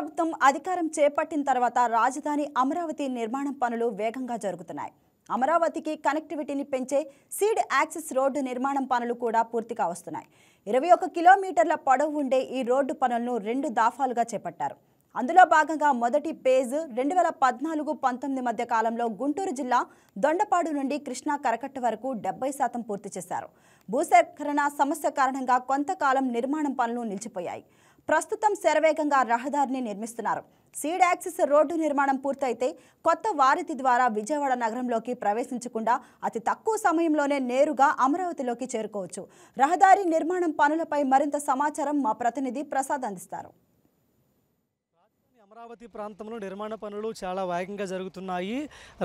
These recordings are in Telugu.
ప్రభుత్వం అధికారం చేపట్టిన తర్వాత రాజధాని అమరావతి నిర్మాణం పనులు వేగంగా జరుగుతున్నాయి. అమరావతికి కనెక్టివిటీని పెంచే సీడ్ యాక్సెస్ రోడ్డు నిర్మాణం పనులు కూడా పూర్తిగా వస్తున్నాయి. 21 కిలోమీటర్ల పొడవు ఉండే ఈ రోడ్డు పనులను 2 దఫాలుగా చేపట్టారు. అందులో భాగంగా మొదటి ఫేజ్ 2014-19 మధ్య కాలంలో గుంటూరు జిల్లా దొండపాడు నుండి కృష్ణా కరకట్ట వరకు 70% పూర్తి చేశారు. భూసేకరణ సమస్య కారణంగా కొంతకాలం నిర్మాణం పనులు నిలిచిపోయాయి. ప్రస్తుతం శరవేగంగా రహదారిని నిర్మిస్తున్నారు. సీడ్ యాక్సెస్ రోడ్డు నిర్మాణం పూర్తయితే కొత్త వారధి ద్వారా విజయవాడ నగరంలోకి ప్రవేశించకుండా అతి తక్కువ సమయంలోనే నేరుగా అమరావతిలోకి చేరుకోవచ్చు. రహదారి నిర్మాణం పనులపై మరింత సమాచారం మా ప్రతినిధి ప్రసాద్ అందిస్తారు. అమరావతి ప్రాంతంలో నిర్మాణ పనులు చాలా వేగంగా జరుగుతున్నాయి.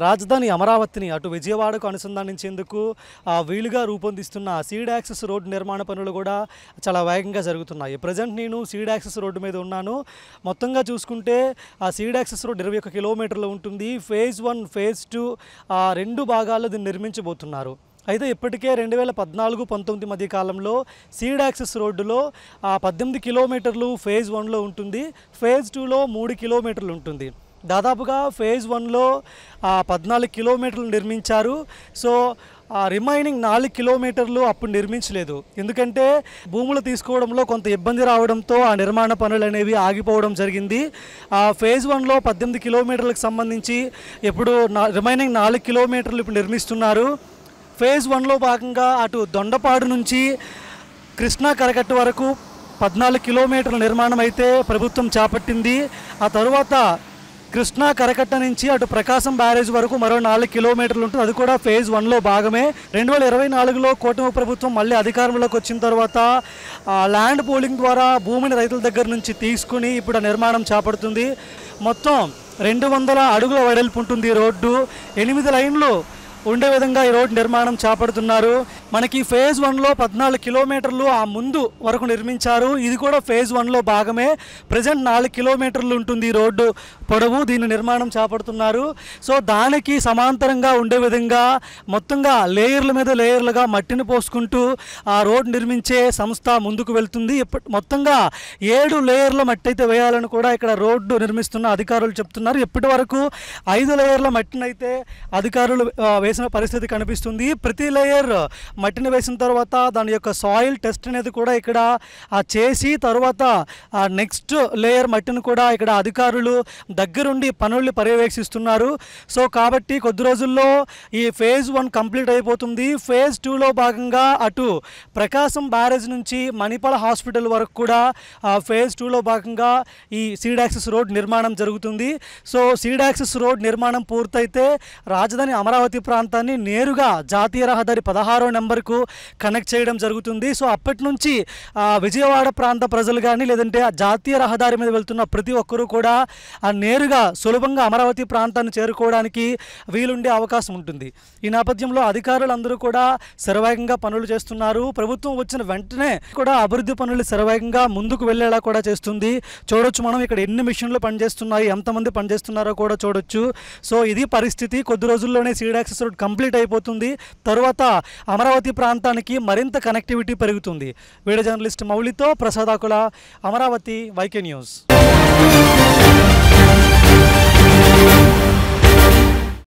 రాజధాని అమరావతిని అటు విజయవాడకు అనుసంధానించేందుకు వీలుగా రూపొందిస్తున్న సీడ్ యాక్సెస్ రోడ్డు నిర్మాణ పనులు కూడా చాలా వేగంగా జరుగుతున్నాయి. ప్రజెంట్ నేను సీడ్ యాక్సెస్ రోడ్డు మీద ఉన్నాను. మొత్తంగా చూసుకుంటే ఆ సీడ్ యాక్సెస్ రోడ్డు 21 కిలోమీటర్లు ఉంటుంది. ఫేజ్ 1, ఫేజ్ 2 2 భాగాల్లో దీన్ని నిర్మించబోతున్నారు. అయితే ఇప్పటికే 2014-19 మధ్య కాలంలో సీడ్ యాక్సెస్ రోడ్డులో 18 కిలోమీటర్లు ఫేజ్ 1లో ఉంటుంది. ఫేజ్ 2లో 3 కిలోమీటర్లు ఉంటుంది. దాదాపుగా ఫేజ్ 1లో 14 కిలోమీటర్లు నిర్మించారు. సో రిమైనింగ్ 4 కిలోమీటర్లు అప్పుడు నిర్మించలేదు. ఎందుకంటే భూములు తీసుకోవడంలో కొంత ఇబ్బంది రావడంతో ఆ నిర్మాణ పనులు అనేవి ఆగిపోవడం జరిగింది. ఫేజ్ 1లో 18 కిలోమీటర్లకు సంబంధించి ఇప్పుడు రిమైనింగ్ 4 కిలోమీటర్లు ఇప్పుడు నిర్మిస్తున్నారు. ఫేజ్ 1లో భాగంగా అటు దొండపాడు నుంచి కృష్ణా కరకట్ట వరకు 14 కిలోమీటర్ల నిర్మాణం అయితే ప్రభుత్వం చేపట్టింది. ఆ తరువాత కృష్ణా కరకట్ట నుంచి అటు ప్రకాశం బ్యారేజ్ వరకు మరో 4 కిలోమీటర్లు ఉంటుంది. అది కూడా ఫేజ్ 1లో భాగమే. 2024లో కూటమి ప్రభుత్వం మళ్ళీ అధికారంలోకి వచ్చిన తర్వాత ల్యాండ్ పూలింగ్ ద్వారా భూమిని రైతుల దగ్గర నుంచి తీసుకుని ఇప్పుడు నిర్మాణం చేపడుతుంది. మొత్తం 200 అడుగుల వెడల్పు ఉంటుంది. రోడ్డు 8 లైన్లు ఉండే విధంగా ఈ రోడ్డు నిర్మాణం చేపడుతున్నారు. మనకి ఫేజ్ 1లో 14 కిలోమీటర్లు ఆ ముందు వరకు నిర్మించారు. ఇది కూడా ఫేజ్ 1లో భాగమే. ప్రజెంట్ 4 కిలోమీటర్లు ఉంటుంది ఈ రోడ్డు పొడవు. దీన్ని నిర్మాణం చేపడుతున్నారు. సో దానికి సమాంతరంగా ఉండే విధంగా మొత్తంగా లేయర్ల మీద లేయర్లుగా మట్టిని పోసుకుంటూ ఆ రోడ్డు నిర్మించే సంస్థ ముందుకు వెళ్తుంది. మొత్తంగా 7 లేయర్ల మట్టి అయితే వేయాలని కూడా ఇక్కడ రోడ్డు నిర్మిస్తున్న అధికారులు చెప్తున్నారు. ఇప్పటి వరకు 5 లేయర్ల మట్టిని అయితే అధికారులు వేసిన పరిస్థితి కనిపిస్తుంది. ప్రతి లేయర్ మట్టిని వేసిన తర్వాత దాని యొక్క సాయిల్ టెస్ట్ అనేది కూడా ఇక్కడ చేసి తర్వాత నెక్స్ట్ లేయర్ మట్టిని కూడా ఇక్కడ అధికారులు దగ్గరుండి పనుల్ని పర్యవేక్షిస్తున్నారు. సో కాబట్టి కొద్ది రోజుల్లో ఈ ఫేజ్ 1 కంప్లీట్ అయిపోతుంది. ఫేజ్ 2లో భాగంగా అటు ప్రకాశం బ్యారేజ్ నుంచి మణిపాల హాస్పిటల్ వరకు కూడా ఫేజ్ 2లో భాగంగా ఈ సీడ్ యాక్సెస్ రోడ్ నిర్మాణం జరుగుతుంది. సో సీడ్ యాక్సెస్ రోడ్ నిర్మాణం పూర్తయితే రాజధాని అమరావతి ప్రాంతాన్ని నేరుగా జాతీయ రహదారి 16వ నెంబర్కు కనెక్ట్ చేయడం జరుగుతుంది. సో అప్పటి నుంచి విజయవాడ ప్రాంత ప్రజలు కానీ లేదంటే జాతీయ రహదారి మీద వెళ్తున్న ప్రతి ఒక్కరూ కూడా నేరుగా సులభంగా అమరావతి ప్రాంతాన్ని చేరుకోవడానికి వీలుండే అవకాశం ఉంటుంది. ఈ నేపథ్యంలో అధికారులందరూ కూడా శరవేగంగా పనులు చేస్తున్నారు. ప్రభుత్వం వచ్చిన వెంటనే కూడా అభివృద్ధి పనులు శరవేగంగా ముందుకు వెళ్ళేలా కూడా చేస్తుంది. చూడొచ్చు మనం ఇక్కడ ఎన్ని మిషన్లు పనిచేస్తున్నాయి, ఎంతమంది పనిచేస్తున్నారో కూడా చూడొచ్చు. సో ఇది పరిస్థితి. కొద్ది రోజుల్లోనే సీడ్ యాక్సెస్ రోడ్ కంప్లీట్ అయిపోతుంది. తరువాత అమరావతి ప్రాంతానికి మరింత కనెక్టివిటీ పెరుగుతుంది. వీడియో జర్నలిస్ట్ మౌలితో ప్రసాద్ ఆకుల, అమరావతి, వైకే న్యూస్.